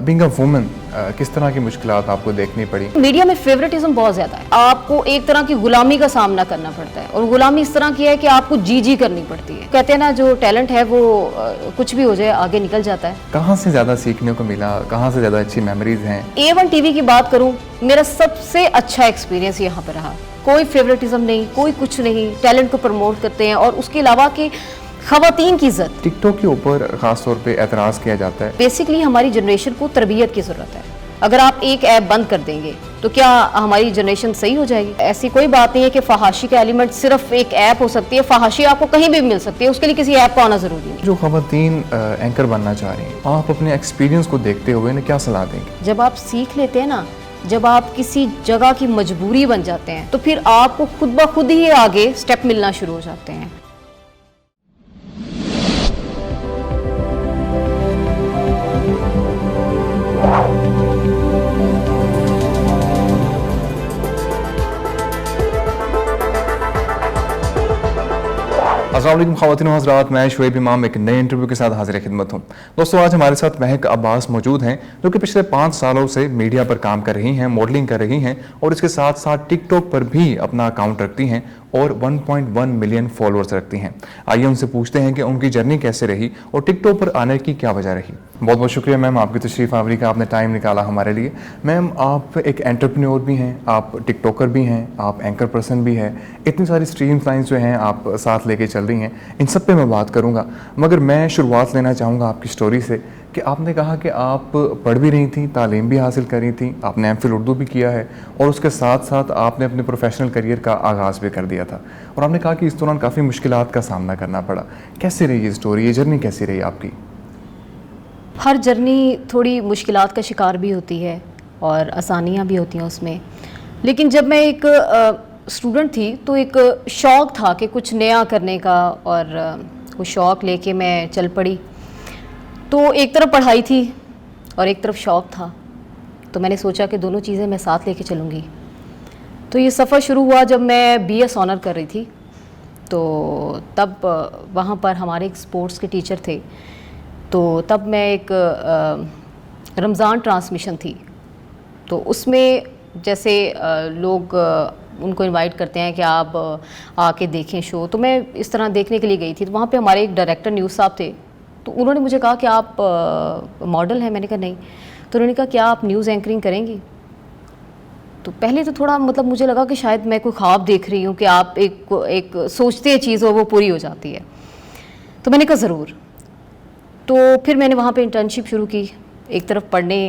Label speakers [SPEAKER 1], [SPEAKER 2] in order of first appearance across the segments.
[SPEAKER 1] Being a woman किस तरह की मुश्किलात आपको देखनी पड़ी?
[SPEAKER 2] मीडिया में फेवरेटिज्म बहुत ज्यादा है। आपको एक तरह की गुलामी का सामना करना पड़ता है और गुलामी इस तरह की है कि आपको जी जी करनी पड़ती है। कहते हैं ना, जो टैलेंट है वो कुछ भी हो जाए आगे निकल जाता है।
[SPEAKER 1] कहाँ से ज़्यादा सीखने को मिला, कहाँ से ज़्यादा अच्छी मेमोरीज हैं?
[SPEAKER 2] A1 टीवी की बात करूं, मेरा सबसे अच्छा एक्सपीरियंस यहाँ पर रहा। कोई फेवरेटिज्म नहीं, कोई कुछ नहीं, टैलेंट को प्रमोट करते हैं और उसके अलावा कि खवातीन की इज्जत।
[SPEAKER 1] टिकटॉक के ऊपर ख़ास तौर पे एतराज़ किया जाता है।
[SPEAKER 2] बेसिकली हमारी जनरेशन को तरबियत की ज़रूरत है। अगर आप एक ऐप बंद कर देंगे तो क्या हमारी जनरेशन सही हो जाएगी? ऐसी कोई बात नहीं है कि फहाशी का एलिमेंट सिर्फ एक ऐप हो सकती है। फहाशी आपको कहीं भी मिल सकती है, उसके लिए किसी ऐप को आना ज़रूरी नहीं।
[SPEAKER 1] जो खवातीन एंकर बनना चाह रही हैं, आप अपने एक्सपीरियंस को देखते हुए इन्हें क्या सलाह देंगे?
[SPEAKER 2] जब आप सीख लेते हैं ना, जब आप किसी जगह की मजबूरी बन जाते हैं तो फिर आपको खुद ब खुद ही आगे स्टेप मिलना शुरू हो जाते हैं।
[SPEAKER 1] अस्सलाम वालेकुम ख़वातीन व हज़रात, मैं शुएब इमाम एक नए इंटरव्यू के साथ हाजिर खिदमत हूँ। दोस्तों, आज हमारे साथ महक अब्बास मौजूद हैं, जो कि पिछले 5 सालों से मीडिया पर काम कर रही हैं, मॉडलिंग कर रही हैं और इसके साथ साथ टिकटॉक पर भी अपना अकाउंट रखती हैं और 1.1 मिलियन फॉलोअर्स रखती हैं। आइए उनसे पूछते हैं कि उनकी जर्नी कैसे रही और टिकटॉक पर आने की क्या वजह रही। बहुत बहुत शुक्रिया मैम, आपकी तशरीफ़ आवरी का, आपने टाइम निकाला हमारे लिए। मैम, आप एक एंटरप्रेन्योर भी हैं, आप टिकटॉकर भी हैं, आप एंकर पर्सन भी हैं, इतनी सारी स्ट्रीम लाइन्स जो हैं आप साथ लेके चल रही हैं, इन सब पे मैं बात करूँगा। मगर मैं शुरुआत लेना चाहूँगा आपकी स्टोरी से कि आपने कहा कि आप पढ़ भी रही थी, तालीम भी हासिल करी थी, आपने एमफिल उर्दू भी किया है और उसके साथ साथ आपने अपने प्रोफेशनल करियर का आगाज़ भी कर दिया था और आपने कहा कि इस दौरान काफ़ी मुश्किलात का सामना करना पड़ा। कैसे रही ये स्टोरी, ये जर्नी कैसी रही आपकी?
[SPEAKER 2] हर जर्नी थोड़ी मुश्किलात का शिकार भी होती है और आसानियाँ भी होती हैं उसमें। लेकिन जब मैं एक स्टूडेंट थी तो एक शौक़ था कि कुछ नया करने का और वो शौक़ लेके मैं चल पड़ी। तो एक तरफ पढ़ाई थी और एक तरफ शौक़ था, तो मैंने सोचा कि दोनों चीज़ें मैं साथ लेके चलूँगी। तो ये सफ़र शुरू हुआ जब मैं BS ऑनर कर रही थी। तो तब वहाँ पर हमारे एक स्पोर्ट्स के टीचर थे, तो तब मैं एक रमज़ान ट्रांसमिशन थी, तो उसमें जैसे लोग उनको इनवाइट करते हैं कि आप आके देखें शो, तो मैं इस तरह देखने के लिए गई थी। तो वहाँ पे हमारे एक डायरेक्टर न्यूज़ साहब थे, तो उन्होंने मुझे कहा कि आप मॉडल हैं। मैंने कहा नहीं। तो उन्होंने कहा क्या आप न्यूज़ एंकरिंग करेंगी? तो पहले तो थोड़ा मतलब मुझे लगा कि शायद मैं कोई ख्वाब देख रही हूँ कि आप एक सोचते हैं चीज़ और वो पूरी हो जाती है। तो मैंने कहा ज़रूर। तो फिर मैंने वहाँ पे इंटर्नशिप शुरू की। एक तरफ पढ़ने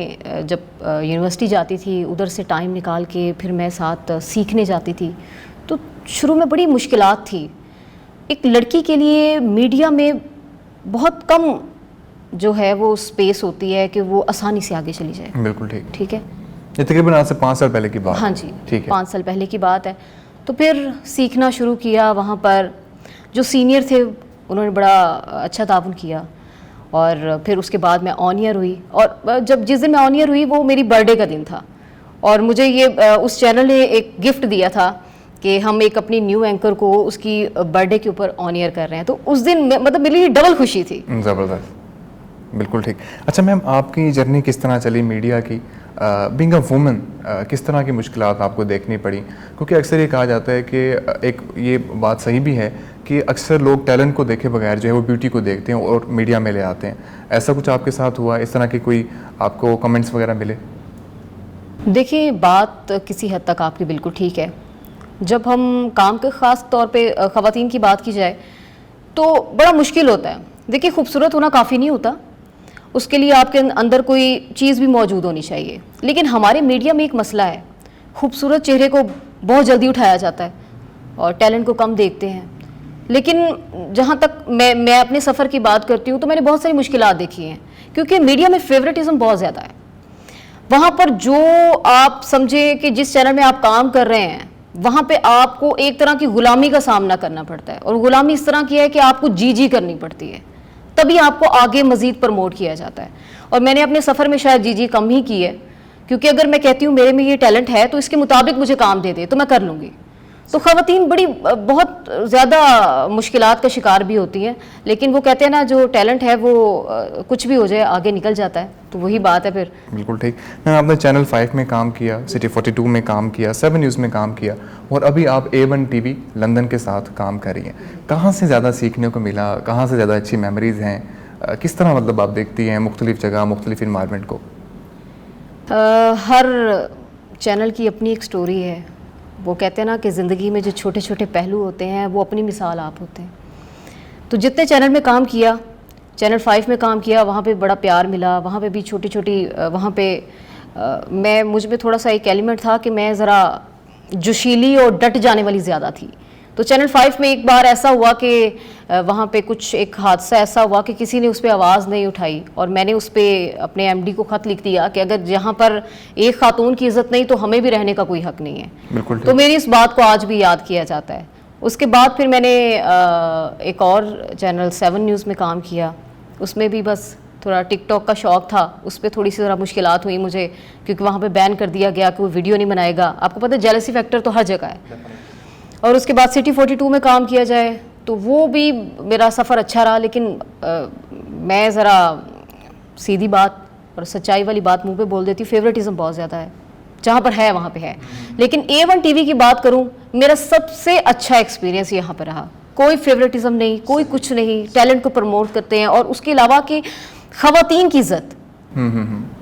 [SPEAKER 2] जब यूनिवर्सिटी जाती थी, उधर से टाइम निकाल के फिर मैं साथ सीखने जाती थी। तो शुरू में बड़ी मुश्किलात थी। एक लड़की के लिए मीडिया में बहुत कम जो है वो स्पेस होती है कि वो आसानी से आगे चली जाए।
[SPEAKER 1] बिल्कुल ठीक
[SPEAKER 2] है।
[SPEAKER 1] ये तकरीबन आज से 5 साल पहले की बात?
[SPEAKER 2] हाँ जी,
[SPEAKER 1] ठीक है,
[SPEAKER 2] 5 साल पहले की बात है। तो फिर सीखना शुरू किया। वहाँ पर जो सीनियर थे उन्होंने बड़ा अच्छा ताउन किया और फिर उसके बाद मैं ऑन ईयर हुई। और जिस दिन मैं ऑन ईयर हुई वो मेरी बर्थडे का दिन था और मुझे ये उस चैनल ने एक गिफ्ट दिया था कि हम एक अपनी न्यू एंकर को उसकी बर्थडे के ऊपर ऑन ईयर कर रहे हैं। तो उस दिन मतलब मेरे लिए डबल खुशी थी।
[SPEAKER 1] ज़बरदस्त, बिल्कुल ठीक। अच्छा मैम, आपकी जर्नी किस तरह चली मीडिया की? बीइंग अ वुमन किस तरह की मुश्किलात आपको देखनी पड़ी? क्योंकि अक्सर ये कहा जाता है कि एक ये बात सही भी है कि अक्सर लोग टैलेंट को देखे बगैर जो है वो ब्यूटी को देखते हैं और मीडिया में ले आते हैं। ऐसा कुछ आपके साथ हुआ? इस तरह की कोई आपको कमेंट्स वगैरह मिले?
[SPEAKER 2] देखिए, बात किसी हद तक आपकी बिल्कुल ठीक है। जब हम काम के ख़ास तौर पे ख़वातीन की बात की जाए तो बड़ा मुश्किल होता है। देखिए, खूबसूरत होना काफ़ी नहीं होता, उसके लिए आपके अंदर कोई चीज़ भी मौजूद होनी चाहिए। लेकिन हमारे मीडिया में एक मसला है, खूबसूरत चेहरे को बहुत जल्दी उठाया जाता है और टैलेंट को कम देखते हैं। लेकिन जहाँ तक मैं अपने सफ़र की बात करती हूँ तो मैंने बहुत सारी मुश्किलात देखी हैं, क्योंकि मीडिया में फेवरेटिज्म बहुत ज़्यादा है। वहाँ पर जो आप समझे कि जिस चैनल में आप काम कर रहे हैं वहाँ पे आपको एक तरह की गुलामी का सामना करना पड़ता है और गुलामी इस तरह की है कि आपको जी जी करनी पड़ती है, तभी आपको आगे मज़ीद प्रमोट किया जाता है। और मैंने अपने सफ़र में शायद जी कम ही की है, क्योंकि अगर मैं कहती हूँ मेरे में ये टैलेंट है तो इसके मुताबिक मुझे काम दे दे तो मैं कर लूँगी। तो ख़वातीन बड़ी बहुत ज़्यादा मुश्किलात का शिकार भी होती हैं, लेकिन वो कहते हैं ना जो टैलेंट है वो कुछ भी हो जाए आगे निकल जाता है, तो वही बात है फिर।
[SPEAKER 1] बिल्कुल ठीक। मैम आपने चैनल 5 में काम किया, सिटी 42 में काम किया, 7 न्यूज़ में काम किया और अभी आप A1 TV लंदन के साथ काम कर रही हैं। कहाँ से ज़्यादा सीखने को मिला, कहाँ से ज़्यादा अच्छी मेमोरीज़ हैं, किस तरह मतलब आप देखती हैं मुख्तलिफ़ जगह मुख्तलिफ़ इन्वायरमेंट को?
[SPEAKER 2] हर चैनल की अपनी एक स्टोरी है। वो कहते हैं ना कि ज़िंदगी में जो छोटे छोटे पहलू होते हैं वो अपनी मिसाल आप होते हैं। तो जितने चैनल में काम किया, चैनल 5 में काम किया, वहाँ पे बड़ा प्यार मिला, वहाँ पे भी छोटी छोटी वहाँ पे मैं मुझ में थोड़ा सा एक एलिमेंट था कि मैं ज़रा जोशीली और डट जाने वाली ज़्यादा थी। तो चैनल 5 में एक बार ऐसा हुआ कि वहाँ पे कुछ एक हादसा ऐसा हुआ कि किसी ने उस पर आवाज़ नहीं उठाई और मैंने उस पर अपने MD को ख़त लिख दिया कि अगर जहाँ पर एक खातून की इज़्ज़त नहीं तो हमें भी रहने का कोई हक़ नहीं है।
[SPEAKER 1] बिल्कुल।
[SPEAKER 2] तो मेरी इस बात को आज भी याद किया जाता है। उसके बाद फिर मैंने एक और चैनल 7 न्यूज़ में काम किया, उसमें भी बस थोड़ा टिकटॉक का शौक़ था, उस पर थोड़ी सी ज़रा मुश्किलात हुई मुझे, क्योंकि वहाँ पे बैन कर दिया गया कि वो वीडियो नहीं बनाएगा। आपको पता है जेलसी फैक्टर तो हर जगह है। और उसके बाद सिटी 42 में काम किया जाए तो वो भी मेरा सफ़र अच्छा रहा, लेकिन मैं ज़रा सीधी बात और सच्चाई वाली बात मुंह पे बोल देती हूँ, फेवरेटिज़म बहुत ज़्यादा है, जहाँ पर है वहाँ पे है। लेकिन A1 TV की बात करूँ, मेरा सबसे अच्छा एक्सपीरियंस यहाँ पर रहा। कोई फेवरेटिज़म नहीं, कोई कुछ नहीं, टैलेंट को प्रमोट करते हैं और उसके अलावा कि ख़वातीन की इज़्ज़त।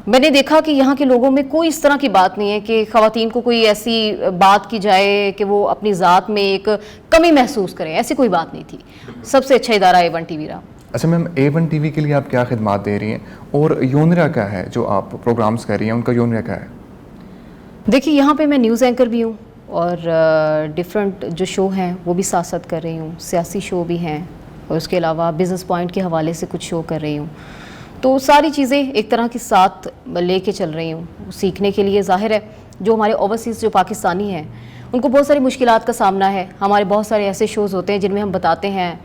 [SPEAKER 2] मैंने देखा कि यहाँ के लोगों में कोई इस तरह की बात नहीं है कि ख़वातीन को कोई ऐसी बात की जाए कि वो अपनी ज़ात में एक कमी महसूस करें, ऐसी कोई बात नहीं थी। सबसे अच्छा इदारा A1 TV रहा।
[SPEAKER 1] अच्छा मैम, A1 TV के लिए आप क्या खिदमात दे रही हैं और योनरा क्या है जो आप प्रोग्राम्स कर रही हैं, उनका योनरा क्या है?
[SPEAKER 2] देखिए यहाँ पे मैं न्यूज़ एंकर भी हूँ और डिफरेंट जो शो हैं वो भी साथ साथ कर रही हूँ, सियासी शो भी हैं और उसके अलावा बिज़नेस पॉइंट के हवाले से कुछ शो कर रही हूँ। तो सारी चीज़ें एक तरह के साथ लेके चल रही हूँ सीखने के लिए। ज़ाहिर है जो हमारे ओवरसीज़ जो पाकिस्तानी हैं उनको बहुत सारी मुश्किलात का सामना है। हमारे बहुत सारे ऐसे शोज़ होते हैं जिनमें हम बताते हैं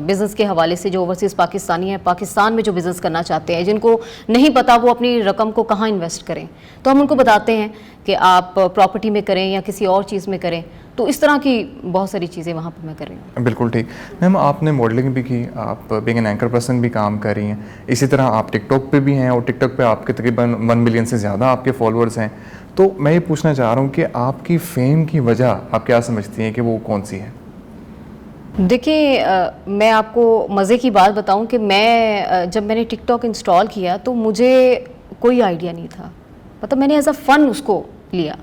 [SPEAKER 2] बिज़नेस के हवाले से जो ओवरसीज़ पाकिस्तानी हैं, पाकिस्तान में जो बिज़नेस करना चाहते हैं, जिनको नहीं पता वो अपनी रकम को कहाँ इन्वेस्ट करें, तो हम उनको बताते हैं कि आप प्रॉपर्टी में करें या किसी और चीज़ में करें। तो इस तरह की बहुत सारी चीज़ें वहाँ पर मैं कर रही हूँ।
[SPEAKER 1] बिल्कुल ठीक। मैम आपने मॉडलिंग भी की, आप बीइंग एन एंकर पर्सन भी काम कर रही हैं, इसी तरह आप टिकटॉक पे भी हैं और टिकटॉक पे आपके तकरीबन 1 मिलियन से ज़्यादा आपके फॉलोअर्स हैं। तो मैं ये पूछना चाह रहा हूँ कि आपकी फेम की वजह आप क्या समझती हैं कि वो कौन सी है?
[SPEAKER 2] देखिए मैं आपको मज़े की बात बताऊं कि मैं जब मैंने टिकटॉक इंस्टॉल किया तो मुझे कोई आइडिया नहीं था, मतलब मैंने एज अ फ़न उसको लिया,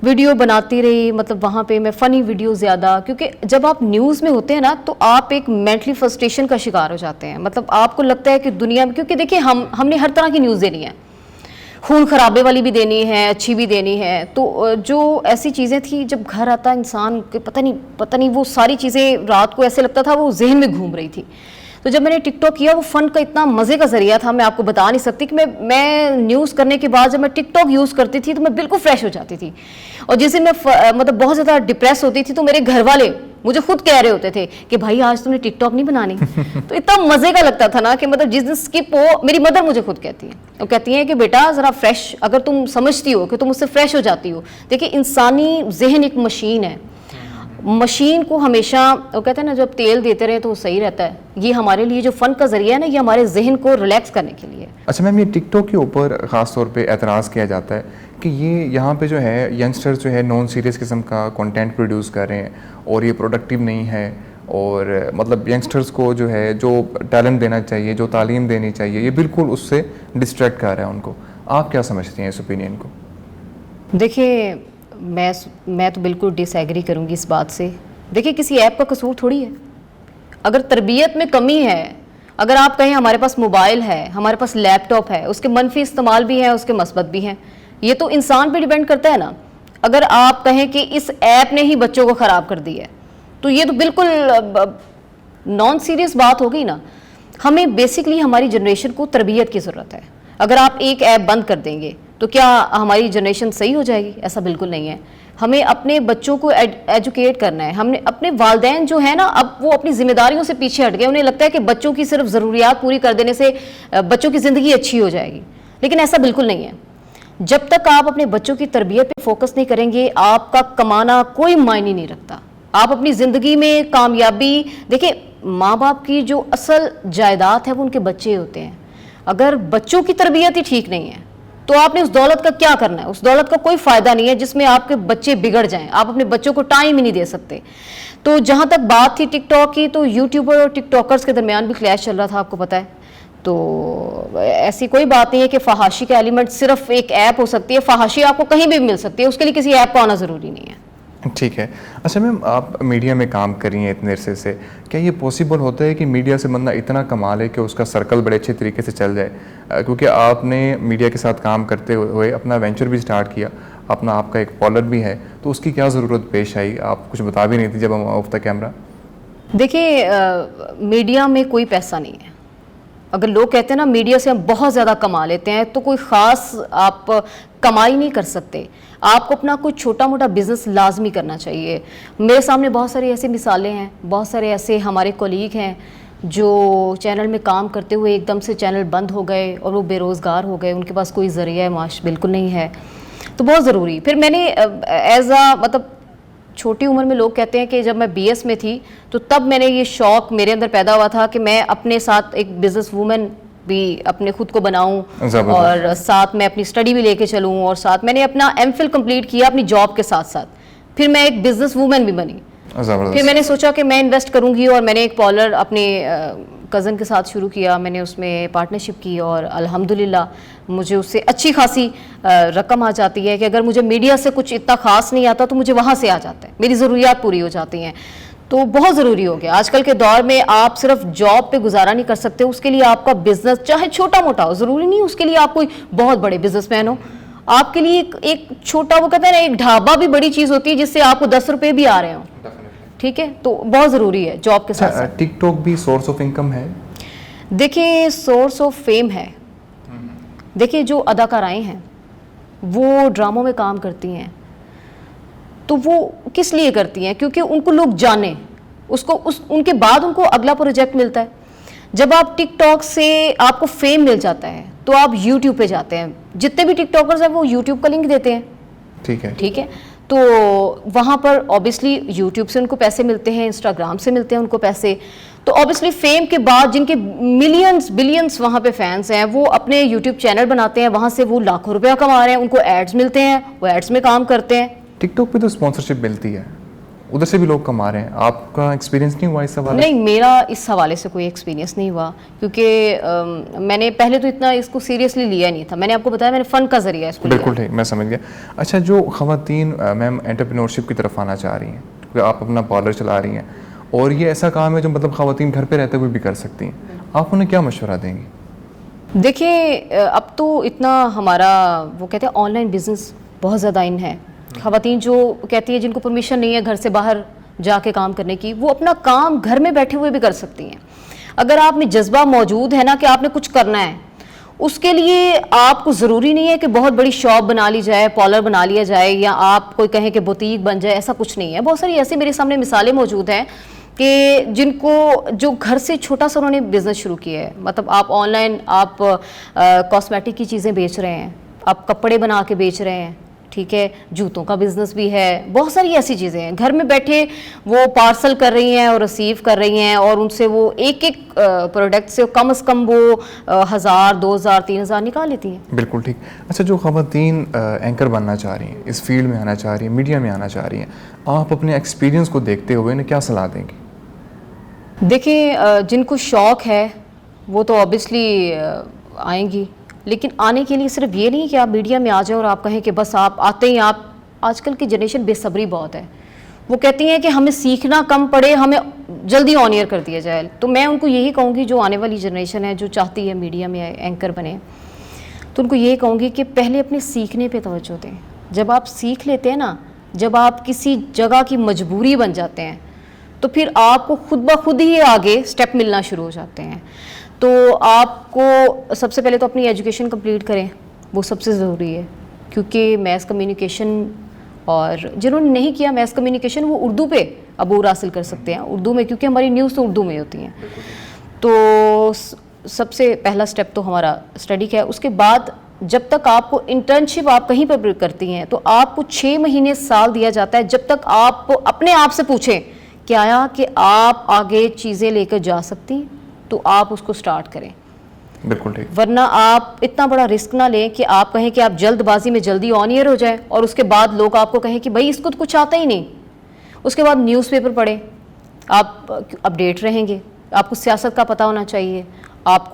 [SPEAKER 2] वीडियो बनाती रही। मतलब वहाँ पे मैं फ़नी वीडियो ज़्यादा, क्योंकि जब आप न्यूज़ में होते हैं ना तो आप एक मेंटली फ्रस्ट्रेशन का शिकार हो जाते हैं। मतलब आपको लगता है कि दुनिया में, क्योंकि देखिए हमने हर तरह की न्यूज़ देनी है, खून खराबे वाली भी देनी है, अच्छी भी देनी है। तो जो ऐसी चीज़ें थी, जब घर आता इंसान पता नहीं वो सारी चीज़ें रात को ऐसे लगता था वो जहन में घूम रही थी। तो जब मैंने टिकटॉक किया, वो फ़न का इतना मज़े का ज़रिया था, मैं आपको बता नहीं सकती कि मैं न्यूज़ करने के बाद जब मैं टिकटॉक यूज़ करती थी तो मैं बिल्कुल फ्रेश हो जाती थी। और जिस दिन मैं मतलब बहुत ज़्यादा डिप्रेस होती थी तो मेरे घर वाले मुझे खुद कह रहे होते थे कि भाई आज तुमने टिकटॉक नहीं बनानी। तो इतना मज़े का लगता था ना कि मतलब जिस दिन स्किप हो, मेरी मदर मुझे खुद कहती है, वो कहती हैं कि बेटा ज़रा फ्रेश, अगर तुम समझती हो कि तुम उससे फ्रेश हो जाती हो। देखिए इंसानी जहन एक मशीन है, मशीन को हमेशा वो कहते हैं ना जब तेल देते रहे तो वो सही रहता है। ये हमारे लिए जो फ़न का ज़रिया है ना, ये हमारे जहन को रिलैक्स करने के लिए।
[SPEAKER 1] अच्छा मैम, ये टिकटॉक के ऊपर ख़ास तौर पे एतराज़ किया जाता है कि ये यहाँ पे जो है यंगस्टर्स जो है नॉन सीरियस किस्म का कंटेंट प्रोड्यूस कर रहे हैं और ये प्रोडक्टिव नहीं है, और मतलब यंगस्टर्स को जो है जो टैलेंट देना चाहिए, जो तालीम देनी चाहिए, ये बिल्कुल उससे डिस्ट्रैक्ट कर रहा है उनको। आप क्या समझती हैं इस ओपिनियन को?
[SPEAKER 2] देखिए मैं तो बिल्कुल डिसएग्री करूँगी इस बात से। देखिए किसी ऐप का कसूर थोड़ी है। अगर तरबियत में कमी है, अगर आप कहें हमारे पास मोबाइल है, हमारे पास लैपटॉप है, उसके मनफी इस्तेमाल भी हैं, उसके मस्बत भी हैं, ये तो इंसान पे डिपेंड करता है ना। अगर आप कहें कि इस ऐप ने ही बच्चों को ख़राब कर दिया है तो ये तो बिल्कुल नॉन सीरियस बात हो गई ना। हमें बेसिकली हमारी जनरेशन को तरबियत की ज़रूरत है। अगर आप एक ऐप बंद कर देंगे तो क्या हमारी जनरेशन सही हो जाएगी? ऐसा बिल्कुल नहीं है। हमें अपने बच्चों को एजुकेट करना है। हमने अपने वालिदैन जो है ना, अब वो अपनी जिम्मेदारियों से पीछे हट गए। उन्हें लगता है कि बच्चों की सिर्फ ज़रूरियात पूरी कर देने से बच्चों की ज़िंदगी अच्छी हो जाएगी, लेकिन ऐसा बिल्कुल नहीं है। जब तक आप अपने बच्चों की तरबियत पे फोकस नहीं करेंगे, आपका कमाना कोई मायने नहीं रखता। आप अपनी ज़िंदगी में कामयाबी देखिए, माँ बाप की जो असल जायदाद है वो उनके बच्चे होते हैं। अगर बच्चों की तरबियत ही ठीक नहीं है तो आपने उस दौलत का क्या करना है? उस दौलत का कोई फ़ायदा नहीं है जिसमें आपके बच्चे बिगड़ जाएं। आप अपने बच्चों को टाइम ही नहीं दे सकते। तो जहाँ तक बात थी टिकटॉक की, तो यूट्यूबर और टिकटॉकर्स के दरमियान भी क्लैश चल रहा था, आपको पता है। तो ऐसी कोई बात नहीं है कि फहाशी का एलिमेंट सिर्फ एक ऐप हो सकती है। फहाशी आपको कहीं भी मिल सकती है, उसके लिए किसी ऐप का आना ज़रूरी नहीं है।
[SPEAKER 1] ठीक है। अच्छा मैम, आप मीडिया में काम कर रही हैं इतने अरसे से, क्या ये पॉसिबल होता है कि मीडिया से बंदा इतना कमा ले कि उसका सर्कल बड़े अच्छे तरीके से चल जाए? क्योंकि आपने मीडिया के साथ काम करते हुए अपना वेंचर भी स्टार्ट किया, अपना आपका एक पॉलर भी है, तो उसकी क्या ज़रूरत पेश आई? आप कुछ बता भी नहीं थी जब हम ऑफ द कैमरा।
[SPEAKER 2] देखिए, मीडिया में कोई पैसा नहीं है। अगर लोग कहते हैं ना मीडिया से हम बहुत ज़्यादा कमा लेते हैं, तो कोई ख़ास आप कमाई नहीं कर सकते। आपको अपना कोई छोटा मोटा बिजनेस लाजमी करना चाहिए। मेरे सामने बहुत सारी ऐसी मिसालें हैं, बहुत सारे ऐसे हमारे कोलीग हैं जो चैनल में काम करते हुए एकदम से चैनल बंद हो गए और वो बेरोज़गार हो गए, उनके पास कोई ज़रिया माश बिल्कुल नहीं है। तो बहुत ज़रूरी, फिर मैंने मतलब छोटी उम्र में लोग कहते हैं कि जब मैं बीएस में थी तो तब मैंने ये शौक़ मेरे अंदर पैदा हुआ था कि मैं अपने साथ एक बिज़नेस वूमन भी अपने खुद को बनाऊं और साथ में अपनी स्टडी भी लेके चलूं, और साथ मैंने अपना एमफिल कंप्लीट किया अपनी जॉब के साथ साथ। फिर मैं एक बिज़नेस वूमन भी बनी। फिर मैंने सोचा कि मैं इन्वेस्ट करूंगी और मैंने एक पॉलर अपने कज़न के साथ शुरू किया। मैंने उसमें पार्टनरशिप की और अल्हम्दुलिल्लाह मुझे उससे अच्छी खासी रकम आ जाती है कि अगर मुझे मीडिया से कुछ इतना ख़ास नहीं आता तो मुझे वहाँ से आ जाता है, मेरी ज़रूरियात पूरी हो जाती हैं। तो बहुत ज़रूरी हो गया आजकल के दौर में। आप सिर्फ जॉब पे गुजारा नहीं कर सकते, उसके लिए आपका बिजनेस चाहे छोटा मोटा हो, ज़रूरी नहीं उसके लिए आप कोई बहुत बड़े बिजनेसमैन हो। आपके लिए एक छोटा, वो कहते हैं ना, एक ढाबा भी बड़ी चीज़ होती है जिससे आपको 10 रुपये भी आ रहे हो। ठीक है, तो बहुत ज़रूरी है जॉब के साथ साथ।
[SPEAKER 1] टिकटॉक भी सोर्स ऑफ इनकम है?
[SPEAKER 2] देखिए, सोर्स ऑफ फेम है। देखिए, जो अदाकाराएँ हैं वो ड्रामों में काम करती हैं, तो वो किस लिए करती हैं? क्योंकि उनको लोग जाने, उनके बाद उनको अगला प्रोजेक्ट मिलता है। जब आप टिकटॉक से आपको फेम मिल जाता है तो आप यूट्यूब पे जाते हैं। जितने भी टिकटॉकर्स हैं वो यूट्यूब का लिंक देते हैं। ठीक है, तो वहाँ पर ऑब्वियसली यूट्यूब से उनको पैसे मिलते हैं, इंस्टाग्राम से मिलते हैं उनको पैसे। तो ऑब्वियसली फेम के बाद जिनके मिलियंस बिलियंस वहाँ पे फैंस हैं, वो अपने यूट्यूब चैनल बनाते हैं, वहाँ से वो लाखों रुपया कमा रहे हैं, उनको एड्स मिलते हैं, वो एड्स में काम करते हैं।
[SPEAKER 1] टिकटॉक पे तो स्पॉन्सरशिप मिलती है, उधर से भी लोग कमा रहे हैं। आपका एक्सपीरियंस नहीं हुआ इस हवाले?
[SPEAKER 2] नहीं, मेरा इस हवाले से कोई एक्सपीरियंस नहीं हुआ, क्योंकि मैंने पहले तो इतना इसको सीरियसली लिया नहीं था। मैंने आपको बताया मैंने फ़न का ज़रिया इसको लिया।
[SPEAKER 1] बिल्कुल ठीक, मैं समझ गया। अच्छा, जो ख़वातीन मैम एंटरप्रेन्योरशिप की तरफ आना चाह रही हैं, क्योंकि आप अपना पार्लर चला रही हैं और ये ऐसा काम है जो मतलब ख़वातीन घर पे रहते हुए भी कर सकती हैं, आप उन्हें क्या मशवरा देंगी?
[SPEAKER 2] देखिए, अब तो इतना हमारा वो कहते हैं ऑनलाइन बिजनेस बहुत ज़्यादा इन है। ख़वातीन जो कहती है जिनको परमिशन नहीं है घर से बाहर जाके काम करने की, वो अपना काम घर में बैठे हुए भी कर सकती हैं। अगर आप में जज्बा मौजूद है ना कि आपने कुछ करना है, उसके लिए आपको ज़रूरी नहीं है कि बहुत बड़ी शॉप बना ली जाए, पॉलर बना लिया जाए, या आप कोई कहें कि बुटीक बन जाए, ऐसा कुछ नहीं है। बहुत सारी ऐसी मेरे सामने मिसालें मौजूद हैं कि जिनको जो घर से छोटा सा उन्होंने बिज़नेस शुरू किया है। मतलब आप ऑनलाइन आप कॉस्मेटिक की चीज़ें बेच रहे हैं, आप कपड़े बना के बेच रहे हैं, ठीक है, जूतों का बिज़नेस भी है, बहुत सारी ऐसी चीज़ें हैं। घर में बैठे वो पार्सल कर रही हैं और रिसीव कर रही हैं, और उनसे वो एक एक प्रोडक्ट से कम से कम वो 1000, 2000, 3000 निकाल लेती हैं।
[SPEAKER 1] बिल्कुल ठीक। अच्छा, जो ख़वातीन एंकर बनना चाह रही हैं, इस फील्ड में आना चाह रही हैं, मीडिया में आना चाह रही हैं, आप अपने एक्सपीरियंस को देखते हुए इन्हें क्या सलाह देंगे?
[SPEAKER 2] देखिए, जिनको शौक़ है वो तो ऑब्वियसली आएंगी, लेकिन आने के लिए सिर्फ ये नहीं कि आप मीडिया में आ जाएं और आप कहें कि बस आप आते ही आप। आजकल की जनरेशन बेसब्री बहुत है, वो कहती हैं कि हमें सीखना कम पड़े, हमें जल्दी ऑन एयर कर दिया जाए। तो मैं उनको यही कहूँगी, जो आने वाली जनरेशन है जो चाहती है मीडिया में एंकर बने, तो उनको यही कहूँगी कि पहले अपने सीखने पर तवज्जो दें। जब आप सीख लेते हैं ना, जब आप किसी जगह की मजबूरी बन जाते हैं, तो फिर आपको खुद ब खुद ही आगे स्टेप मिलना शुरू हो जाते हैं। तो आपको सबसे पहले तो अपनी एजुकेशन कंप्लीट करें, वो सबसे ज़रूरी है, क्योंकि मैस कम्युनिकेशन, और जिन्होंने नहीं किया मैस कम्युनिकेशन, वो उर्दू पे अबूर हासिल कर सकते हैं, उर्दू में, क्योंकि हमारी न्यूज़ तो उर्दू में होती हैं। तो सबसे पहला स्टेप तो हमारा स्टडी का है। उसके बाद जब तक आपको इंटर्नशिप आप कहीं पर भी करती हैं तो आपको 6 महीने साल दिया जाता है, जब तक आप अपने आप से पूछें क्या कि आप आगे चीज़ें लेकर जा सकती हैं तो आप उसको स्टार्ट करें।
[SPEAKER 1] बिल्कुल ठीक।
[SPEAKER 2] वरना आप इतना बड़ा रिस्क ना लें कि आप कहें कि आप जल्दबाजी में जल्दी ऑन ईयर हो जाए और उसके बाद लोग आपको कहें कि भाई इसको तो कुछ आता ही नहीं। उसके बाद न्यूज़पेपर पढ़ें, आप अपडेट रहेंगे, आपको सियासत का पता होना चाहिए, आप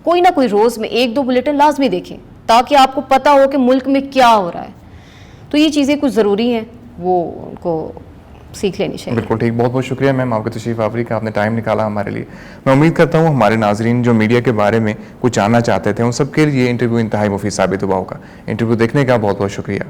[SPEAKER 2] कोई ना कोई रोज़ में 1-2 बुलेटिन लाजमी देखें ताकि आपको पता हो कि मुल्क में क्या हो रहा है। तो ये चीज़ें कुछ ज़रूरी हैं, वो उनको सीख लेनी चाहिए।
[SPEAKER 1] बिल्कुल ठीक। बहुत बहुत शुक्रिया मैम आपकी तशरीफ़ आवरी का, आपने टाइम निकाला हमारे लिए। मैं उम्मीद करता हूँ हमारे नाजरीन जो मीडिया के बारे में कुछ जानना चाहते थे उन सबके लिए इंटरव्यू इंतहाई मुफीद साबित हुआ होगा। इंटरव्यू देखने का बहुत बहुत शुक्रिया।